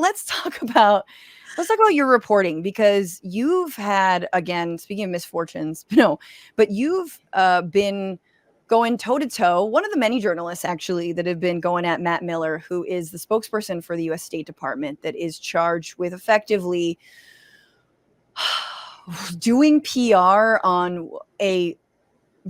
let's talk about your reporting, because you've had, again, speaking of misfortunes, but you've been going toe to toe. One of the many journalists, actually, that have been going at Matt Miller, who is the spokesperson for the U.S. State Department, that is charged with effectively doing PR on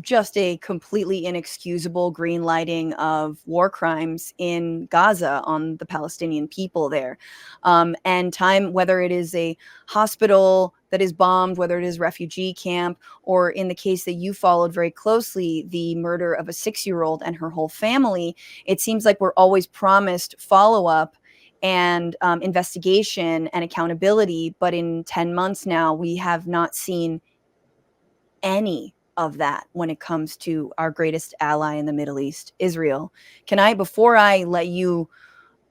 just a completely inexcusable green lighting of war crimes in Gaza on the Palestinian people there. And whether it is a hospital that is bombed, whether it is refugee camp, or in the case that you followed very closely, the murder of a 6-year-old and her whole family, it seems like we're always promised follow-up and investigation and accountability. But in 10 months now, we have not seen any of that when it comes to our greatest ally in the Middle East, Israel. Before I let you,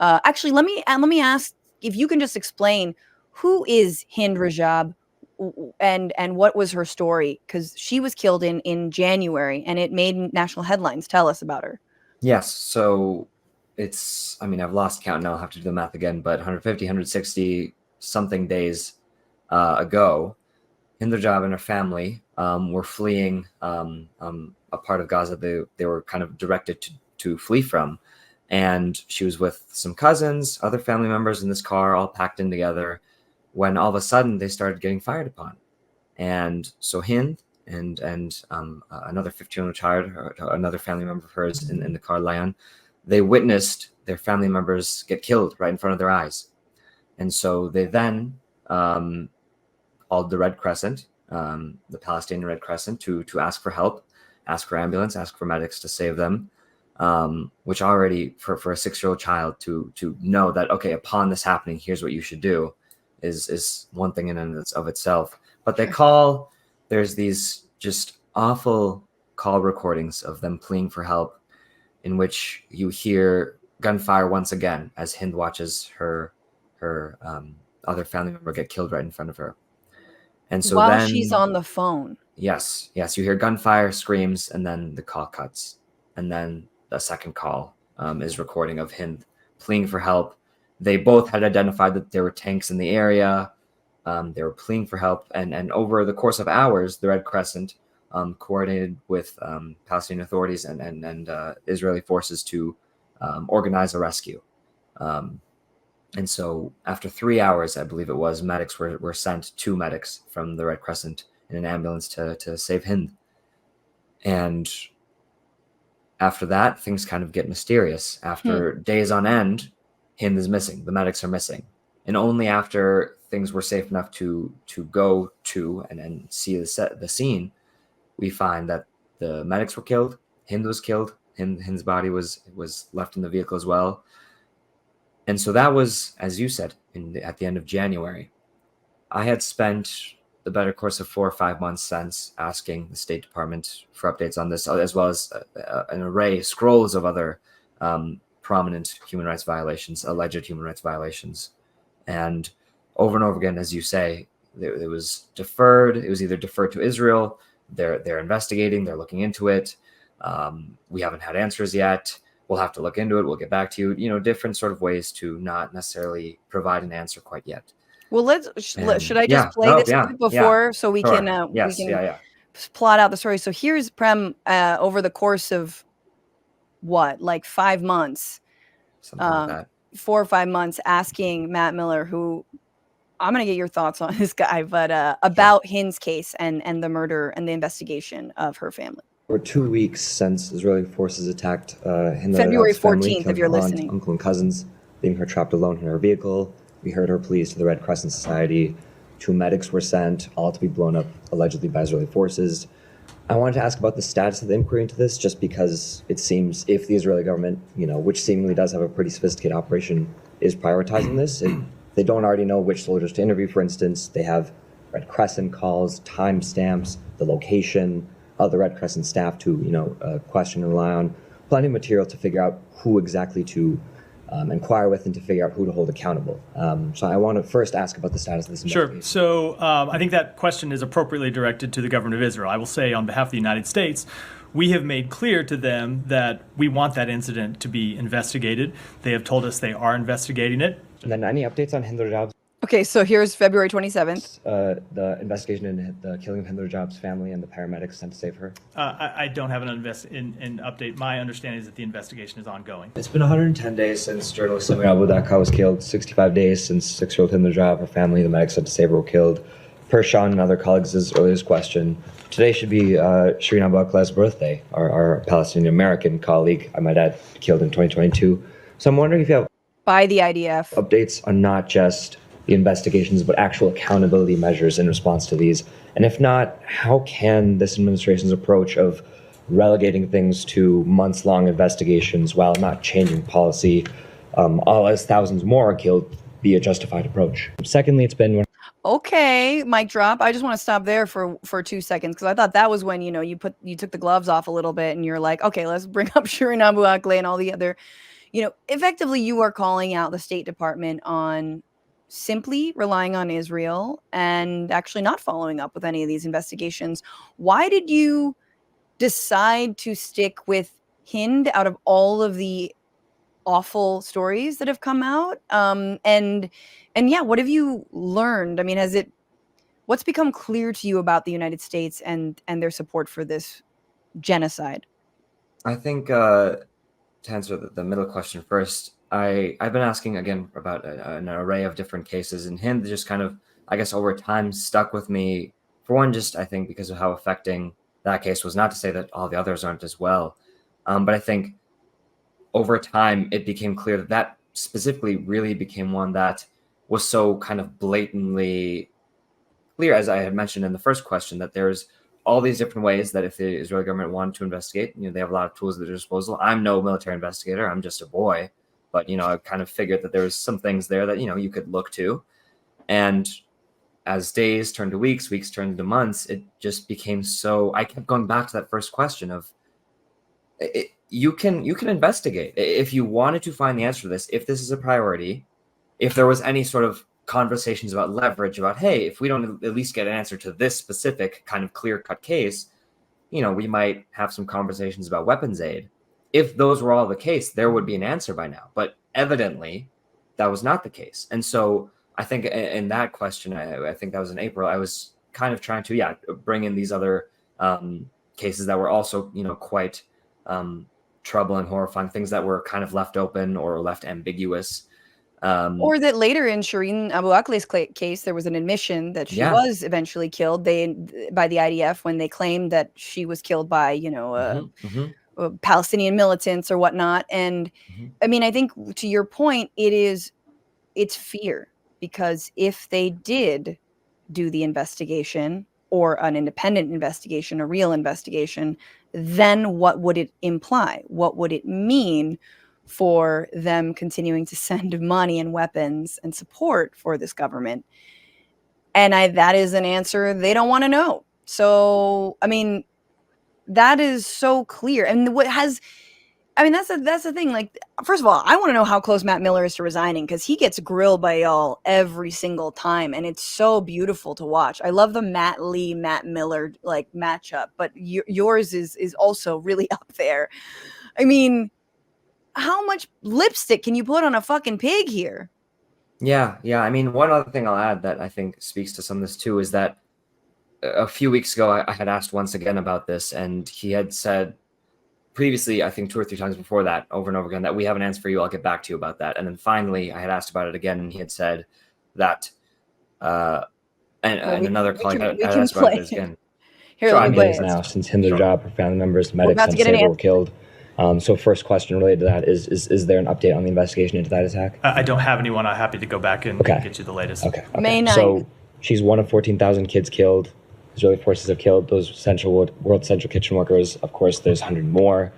actually, let me ask if you can just explain who is Hind Rajab and what was her story, because she was killed in January and it made national headlines. Tell us about her. Yes, so I've lost count now. I'll have to do the math again, but 150, 160 something days ago, Hind Rajab and her family were fleeing a part of Gaza they were kind of directed to flee from. And she was with some cousins, other family members in this car, all packed in together, when all of a sudden they started getting fired upon. And so Hind and another 15-year-old child, another family member of hers in the car, Lion, they witnessed their family members get killed right in front of their eyes. And so they then called the Red Crescent, the Palestinian Red Crescent, to ask for help, ask for ambulance, ask for medics to save them, which already, for a 6-year-old child to know that, okay, upon this happening, here's what you should do, is one thing in and of itself. But there's these just awful call recordings of them pleading for help, in which you hear gunfire once again as Hind watches her other family member get killed right in front of her. And so while then she's on the phone. Yes, you hear gunfire, screams, and then the call cuts. And then the second call is recording of Hind pleading for help. They both had identified that there were tanks in the area. They were pleading for help. And over the course of hours, the Red Crescent coordinated with Palestinian authorities and Israeli forces to organize a rescue. And so after 3 hours, I believe it was, medics were sent, 2 medics from the Red Crescent in an ambulance to save Hind. And after that, things kind of get mysterious. After days on end, Hind is missing. The medics are missing. And only after things were safe enough to go to and see the scene, we find that the medics were killed. Hind was killed. Hind's body was left in the vehicle as well. And so that was, as you said, at the end of January. I had spent the better course of 4 or 5 months since asking the State Department for updates on this, as well as an array, scrolls of other prominent human rights violations, alleged human rights violations. And over and over again, as you say, it was deferred. It was either deferred to Israel. They're investigating. They're looking into it. We haven't had answers yet. We'll have to look into it. We'll get back to you. Different sort of ways to not necessarily provide an answer quite yet. Well, should I just play this clip before so we can plot out the story? So here's Prem over the course of like 5 months, something like that. 4 or 5 months, asking Matt Miller, who I'm going to get your thoughts on this guy, but about Hind's case and the murder and the investigation of her family. For 2 weeks since Israeli forces attacked Hind February 14th, family, if you're listening. Uncle and cousins, leaving her trapped alone in her vehicle. We heard her pleas to the Red Crescent Society. 2 medics were sent, all to be blown up allegedly by Israeli forces. I wanted to ask about the status of the inquiry into this, just because it seems if the Israeli government, which seemingly does have a pretty sophisticated operation, is prioritizing this, they don't already know which soldiers to interview, for instance. They have Red Crescent calls, timestamps, the location, other Red Crescent staff to, question and rely on. Plenty of material to figure out who exactly to inquire with and to figure out who to hold accountable. So I want to first ask about the status of this investigation. Sure. So I think that question is appropriately directed to the government of Israel. I will say on behalf of the United States, we have made clear to them that we want that incident to be investigated. They have told us they are investigating it. And then any updates on Hind Rajab's Okay, so here's February 27th. the investigation into the killing of Hind Rajab's family and the paramedics sent to save her? I don't have an update. My understanding is that the investigation is ongoing. It's been 110 days since journalist Samir Abu Daqqa was killed, 65 days since 6-year-old Hind Rajab, her family, the medics sent to save her, were killed. Per Sean and other colleagues' earliest question, today should be Shireen Abu Akleh's birthday, our Palestinian-American colleague, I might add, killed in 2022. So I'm wondering if you have By the IDF. updates on not just the investigations, but actual accountability measures in response to these. And if not, how can this administration's approach of relegating things to months-long investigations while not changing policy, all as thousands more are killed, be a justified approach? Secondly, it's been Okay, mic drop. I just want to stop there for 2 seconds because I thought that was when you took the gloves off a little bit and you're like, okay, let's bring up Shireen Abu Akleh and all the other, effectively you are calling out the State Department on simply relying on Israel and actually not following up with any of these investigations. Why did you decide to stick with Hind out of all of the awful stories that have come out? And yeah, what have you learned? I mean, what's become clear to you about the United States and their support for this genocide? I think to answer the middle question first, I've been asking again about an array of different cases, and Hind just kind of, I guess, over time stuck with me. For one, just I think because of how affecting that case was. Not to say that all the others aren't as well, but I think over time it became clear that that specifically really became one that was so kind of blatantly clear, as I had mentioned in the first question, that there's all these different ways that if the Israeli government wanted to investigate, they have a lot of tools at their disposal. I'm no military investigator. I'm just a boy. But, I kind of figured that there was some things there that, you could look to. And as days turned to weeks turned into months, it just became so, I kept going back to that first question of, you can investigate. If you wanted to find the answer to this, if this is a priority, if there was any sort of conversations about leverage, about, hey, if we don't at least get an answer to this specific kind of clear-cut case, we might have some conversations about weapons aid. If those were all the case, there would be an answer by now. But evidently, that was not the case. And so I think in that question, I think that was in April, I was kind of trying to, bring in these other cases that were also, quite troubling, horrifying, things that were kind of left open or left ambiguous. Or that later in Shireen Abu Akleh's case, there was an admission that she was eventually killed by the IDF when they claimed that she was killed by, Palestinian militants or whatnot. And I mean, I think to your point, it's fear, because if they did do the investigation or an independent investigation, a real investigation, then what would it imply? What would it mean for them continuing to send money and weapons and support for this government? And that is an answer they don't want to know. So, I mean, that is so clear. And that's the thing. Like, first of all, I want to know how close Matt Miller is to resigning, because he gets grilled by y'all every single time, and it's so beautiful to watch. I love the Matt Lee, Matt Miller like matchup, but yours is also really up there. I mean, how much lipstick can you put on a fucking pig here? Yeah. I mean, one other thing I'll add that I think speaks to some of this too is that a few weeks ago, I had asked once again about this, and he had said previously, I think 2 or 3 times before that, over and over again, that we have an answer for you. I'll get back to you about that. And then finally, I had asked about it again, and he had said that, another colleague had asked about it again. Here, sure, let me play it. Now, since Hind Rajab, her family members, medics, and Sable were killed. So first question related to that is there an update on the investigation into that attack? I don't have anyone. I'm happy to go back and get you the latest. Okay. May 9th. So she's one of 14,000 kids killed. Israeli forces have killed those World Central Kitchen workers. Of course, there's 100 more.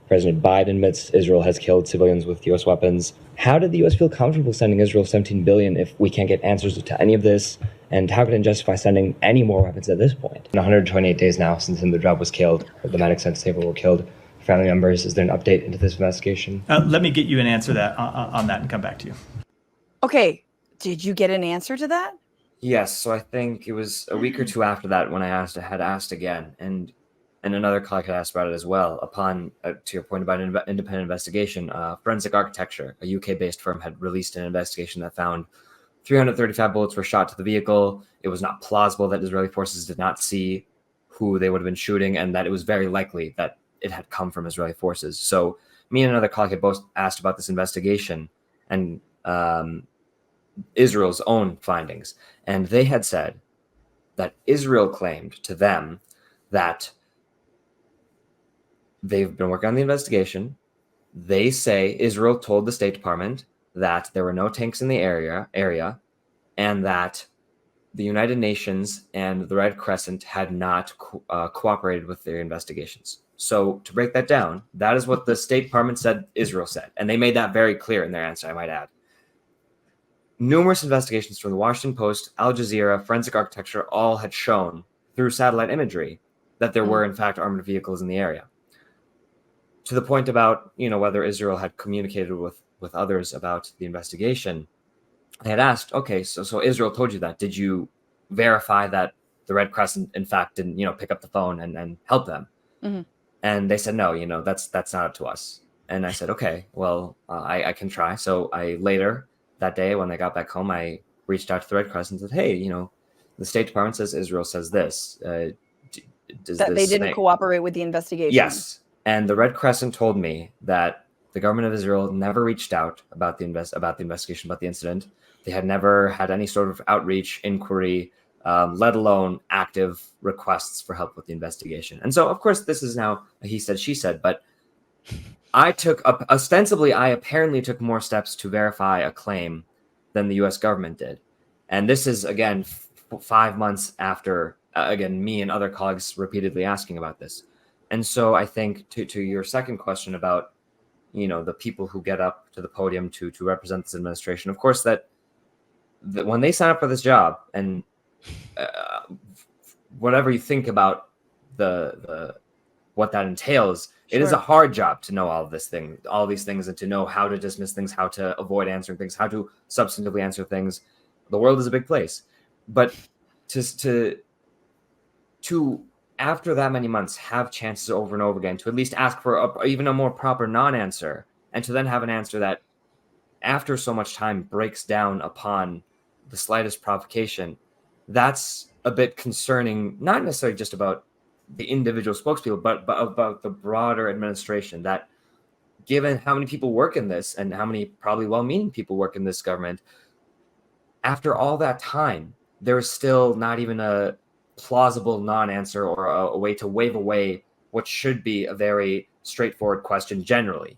President Biden admits Israel has killed civilians with U.S. weapons. How did the U.S. feel comfortable sending Israel $17 billion if we can't get answers to any of this? And how can it justify sending any more weapons at this point? In 128 days now since Hind Rajab was killed, the medics sent to Sable were killed. Family members, is there an update into this investigation? Let me get you an answer on that and come back to you. Okay. Did you get an answer to that? Yes. So I think it was a week or two after that when I had asked again. And and another colleague had asked about it as well. Upon, to your point about an independent investigation, Forensic Architecture, a UK-based firm, had released an investigation that found 335 bullets were shot to the vehicle. It was not plausible that Israeli forces did not see who they would have been shooting, and that it was very likely that it had come from Israeli forces. So me and another colleague had both asked about this investigation and Israel's own findings. And they had said that Israel claimed to them that they've been working on the investigation. They say Israel told the State Department that there were no tanks in the area, and that the United Nations and the Red Crescent had not cooperated with their investigations. So to break that down, that is what the State Department said Israel said. And they made that very clear in their answer, I might add. Numerous investigations from the Washington Post, Al Jazeera, Forensic Architecture all had shown through satellite imagery that there were in fact armored vehicles in the area. To the point about, whether Israel had communicated with others about the investigation, I had asked, okay, so Israel told you that. Did you verify that the Red Crescent, in fact, didn't, pick up the phone and help them? Mm-hmm. And they said, no, that's not up to us. And I said, okay, well, I can try. So later that day, when I got back home, I reached out to the Red Crescent and said, hey, the State Department says Israel says this. That they didn't cooperate with the investigation. Yes. And the Red Crescent told me that the government of Israel never reached out about the investigation, about the incident. They had never had any sort of outreach, inquiry, let alone active requests for help with the investigation. And so, of course, this is now a he said, she said, but I apparently took more steps to verify a claim than the U.S. government did. And this is, again, 5 months after, me and other colleagues repeatedly asking about this. And so I think to your second question about, the people who get up to the podium to represent this administration, of course, that when they sign up for this job, and whatever you think about the what that entails, it is a hard job to know all these things, and to know how to dismiss things, how to avoid answering things, how to substantively answer things. The world is a big place, but to after that many months have chances over and over again to at least ask for even a more proper non-answer, and to then have an answer that after so much time breaks down upon the slightest provocation, that's a bit concerning, not necessarily just about the individual spokespeople, but about the broader administration, that given how many people work in this and how many probably well-meaning people work in this government, after all that time, there is still not even a plausible non-answer or a way to wave away what should be a very straightforward question generally.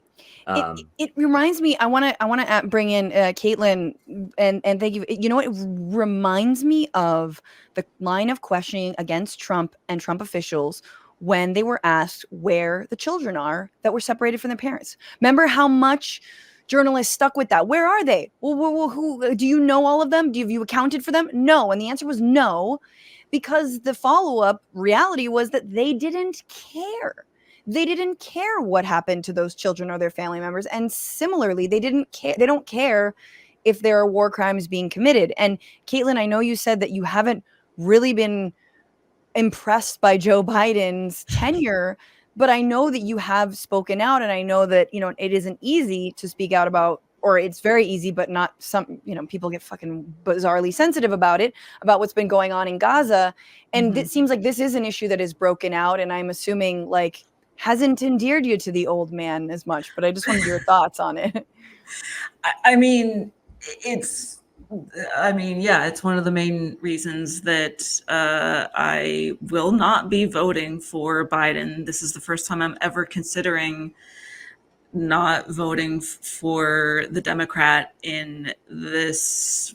It reminds me, I want to bring in Caitlin and thank you. It reminds me of the line of questioning against Trump and Trump officials when they were asked where the children are that were separated from their parents. Remember how much journalists stuck with that? Where are they? Well, who do you know all of them? Have you accounted for them? No. And the answer was no, because the follow-up reality was that they didn't care. They didn't care what happened to those children or their family members. And similarly, they didn't care. They don't care if there are war crimes being committed. And Caitlin, I know you said that you haven't really been impressed by Joe Biden's tenure, but I know that you have spoken out, and I know that, it isn't easy to speak out about, or it's very easy, but not some, people get fucking bizarrely sensitive about what's been going on in Gaza. And it seems like this is an issue that is broken out. And I'm assuming hasn't endeared you to the old man as much, but I just wanted your thoughts on it. It's one of the main reasons that I will not be voting for Biden. This is the first time I'm ever considering not voting for the Democrat in this,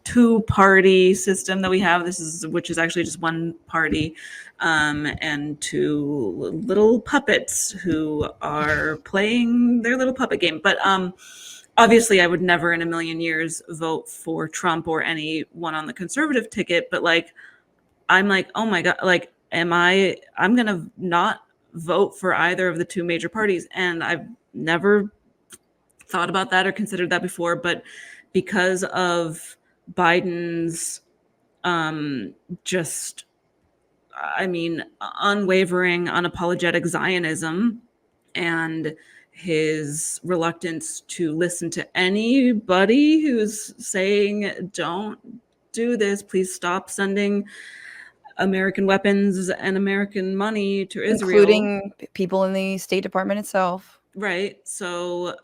two-party system that we have. Which is actually just one party, and two little puppets who are playing their little puppet game. But obviously, I would never in a million years vote for Trump or anyone on the conservative ticket. But I'm oh my God, I'm going to not vote for either of the two major parties. And I've never thought about that or considered that before. But because of Biden's just I mean, unwavering, unapologetic Zionism and his reluctance to listen to anybody who's saying, don't do this, please stop sending American weapons and American money to Israel. Including people in the State Department itself. Right. So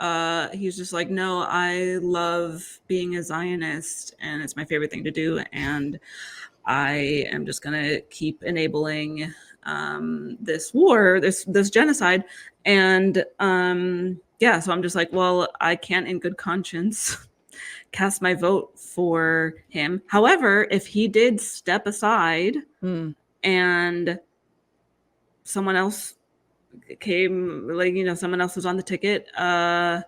he's just like, no, I love being a Zionist and it's my favorite thing to do. And I am just going to keep enabling this war, this genocide. And yeah, so I'm just like, well, I can't in good conscience cast my vote for him. However, if he did step aside and someone else came, like, you know, someone else was on the ticket, not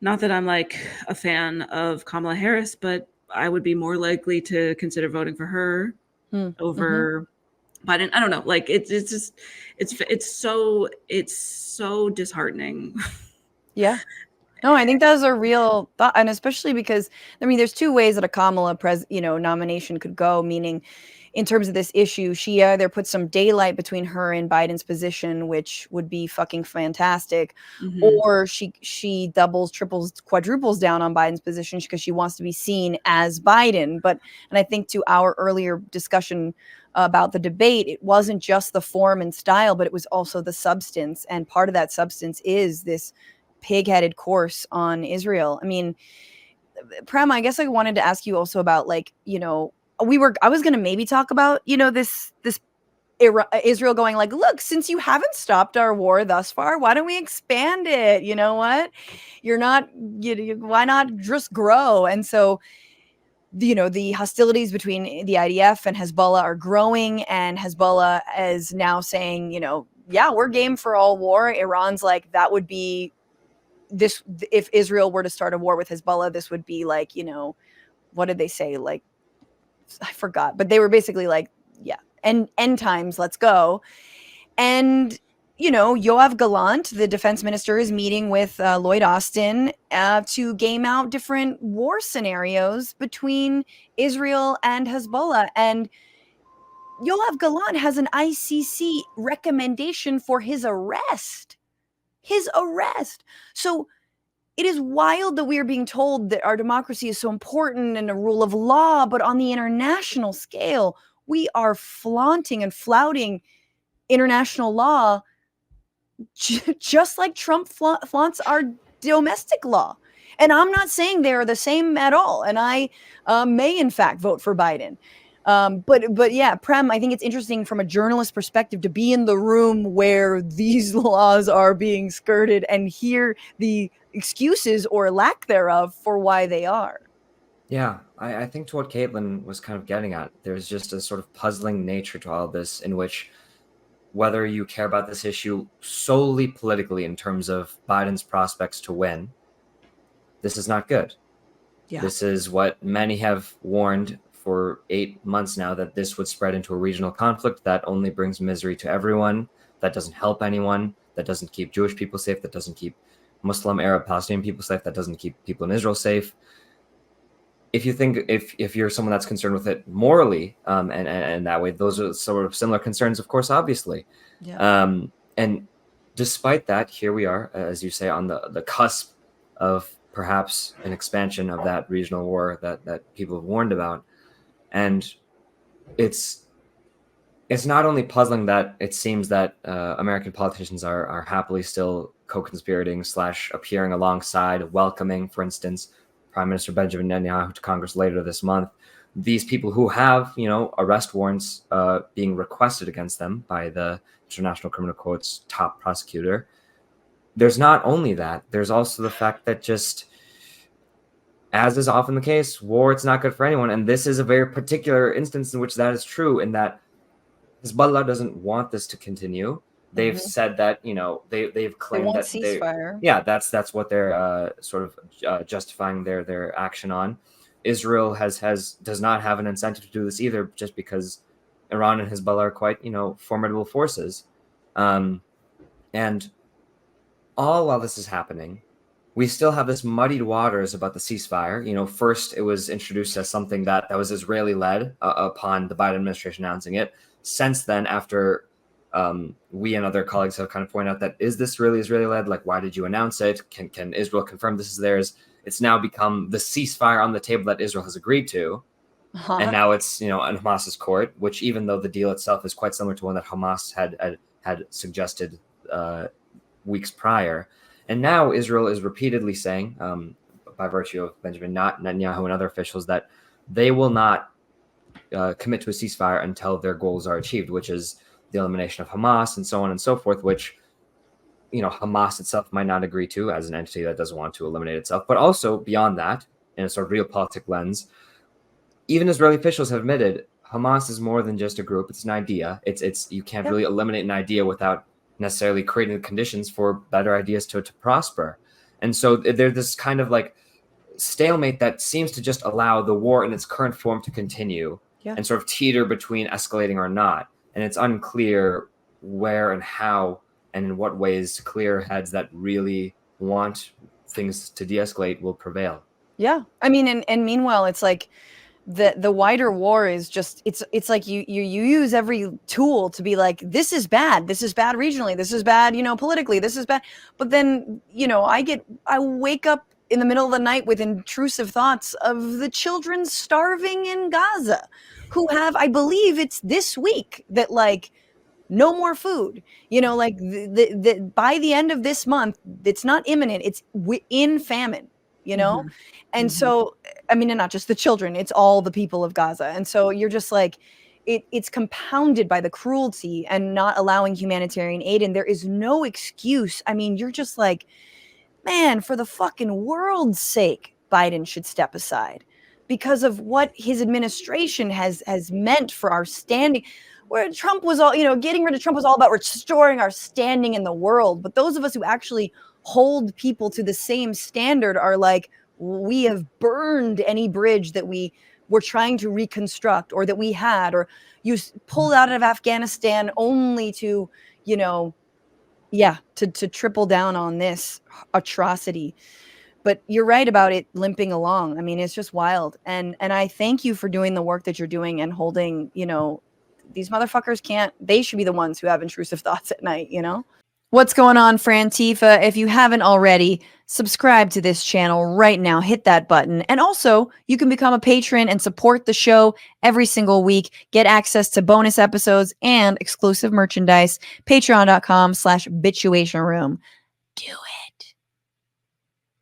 that I'm like a fan of Kamala Harris, but I would be more likely to consider voting for her over Biden. I don't know. Like it's just it's so disheartening. Yeah. No, I think that's a real thought, and especially because, I mean, there's two ways that a Kamala nomination could go, meaning in terms of this issue, she either puts some daylight between her and Biden's position, which would be fucking fantastic, or she doubles, triples, quadruples down on Biden's position because she wants to be seen as Biden. And I think to our earlier discussion about the debate, it wasn't just the form and style, but it was also the substance. And part of that substance is this pig-headed course on Israel. I mean, Prem, I guess I wanted to ask you also about, like, you know, I was going to maybe talk about, you know, this Israel going like, look, since you haven't stopped our war thus far, why don't we expand it? You know what? Why not just grow? And so, you know, the hostilities between the IDF and Hezbollah are growing, and Hezbollah is now saying, you know, yeah, we're game for all war. Iran's like, that would be this, if Israel were to start a war with Hezbollah, this would be like, you know, what did they say? Like, I forgot, but they were basically like, yeah, end times, let's go. And, you know, Yoav Gallant, the defense minister, is meeting with Lloyd Austin to game out different war scenarios between Israel and Hezbollah. And Yoav Gallant has an ICC recommendation for his arrest. So it is wild that we are being told that our democracy is so important and a rule of law, but on the international scale, we are flaunting and flouting international law just like Trump flaunts our domestic law. And I'm not saying they're the same at all. And I may, in fact, vote for Biden. But yeah, Prem, I think it's interesting from a journalist perspective to be in the room where these laws are being skirted and hear the excuses or lack thereof for why they are. Yeah, I think to what Caitlin was kind of getting at, there's just a sort of puzzling nature to all of this, in which whether you care about this issue solely politically in terms of Biden's prospects to win, this is not good. Yeah. This is what many have warned for 8 months now, that this would spread into a regional conflict that only brings misery to everyone, that doesn't help anyone, that doesn't keep Jewish people safe, that doesn't keep Muslim, Arab, Palestinian people safe, that doesn't keep people in Israel safe. If you think, if you're someone that's concerned with it morally, and that way, those are sort of similar concerns, of course, obviously. Yeah. And despite that, here we are, as you say, on the cusp of perhaps an expansion of that regional war that people have warned about. And it's not only puzzling that it seems that American politicians are happily still co-conspirating / appearing alongside, welcoming, for instance, Prime Minister Benjamin Netanyahu to Congress later this month. These people who have, you know, arrest warrants being requested against them by the International Criminal Court's top prosecutor. There's not only that, there's also the fact that, just as is often the case, war, it's not good for anyone. And this is a very particular instance in which that is true, in that Hezbollah doesn't want this to continue. They've said that, you know, they've claimed that ceasefire. That's what they're sort of justifying their action on. Israel does not have an incentive to do this either, just because Iran and Hezbollah are quite, you know, formidable forces. And all while this is happening, we still have this muddied waters about the ceasefire. You know, first it was introduced as something that was Israeli-led upon the Biden administration announcing it. Since then, after we and other colleagues have kind of pointed out that, is this really Israeli-led? Like, why did you announce it? Can Israel confirm this is theirs? It's now become the ceasefire on the table that Israel has agreed to. And now it's, you know, in Hamas's court, which, even though the deal itself is quite similar to one that Hamas had suggested weeks prior. And now Israel is repeatedly saying, by virtue of Benjamin Netanyahu and other officials, that they will not commit to a ceasefire until their goals are achieved, which is the elimination of Hamas and so on and so forth, which, you know, Hamas itself might not agree to as an entity that doesn't want to eliminate itself. But also beyond that, in a sort of realpolitik lens, even Israeli officials have admitted Hamas is more than just a group. It's an idea. It's you can't really eliminate an idea without necessarily creating the conditions for better ideas to prosper. And so there's this kind of like stalemate that seems to just allow the war in its current form to continue and sort of teeter between escalating or not. And it's unclear where and how and in what ways clear heads that really want things to de-escalate will prevail. Yeah. I mean, and meanwhile, it's like the wider war is just, it's like you use every tool to be like, this is bad regionally, this is bad, you know, politically, this is bad. But then, you know, I wake up in the middle of the night with intrusive thoughts of the children starving in Gaza who have, I believe it's this week that, like, no more food, you know, like by the end of this month, it's not imminent, it's in famine, you know? And so, I mean, and not just the children, it's all the people of Gaza. And so you're just like, it's compounded by the cruelty and not allowing humanitarian aid. And there is no excuse. I mean, you're just like, man, for the fucking world's sake, Biden should step aside because of what his administration has meant for our standing. Where Trump was all, you know, getting rid of Trump was all about restoring our standing in the world. But those of us who actually hold people to the same standard are like, we have burned any bridge that we were trying to reconstruct or that we had, or you pulled out of Afghanistan only to, you know, to triple down on this atrocity. But you're right about it limping along. I mean, it's just wild. And I thank you for doing the work that you're doing and holding, you know, these motherfuckers they should be the ones who have intrusive thoughts at night, you know? What's going on, Frantifa? If you haven't already, subscribe to this channel right now. Hit that button. And also, you can become a patron and support the show every single week. Get access to bonus episodes and exclusive merchandise. Patreon.com/Bitchuation Room. Do it.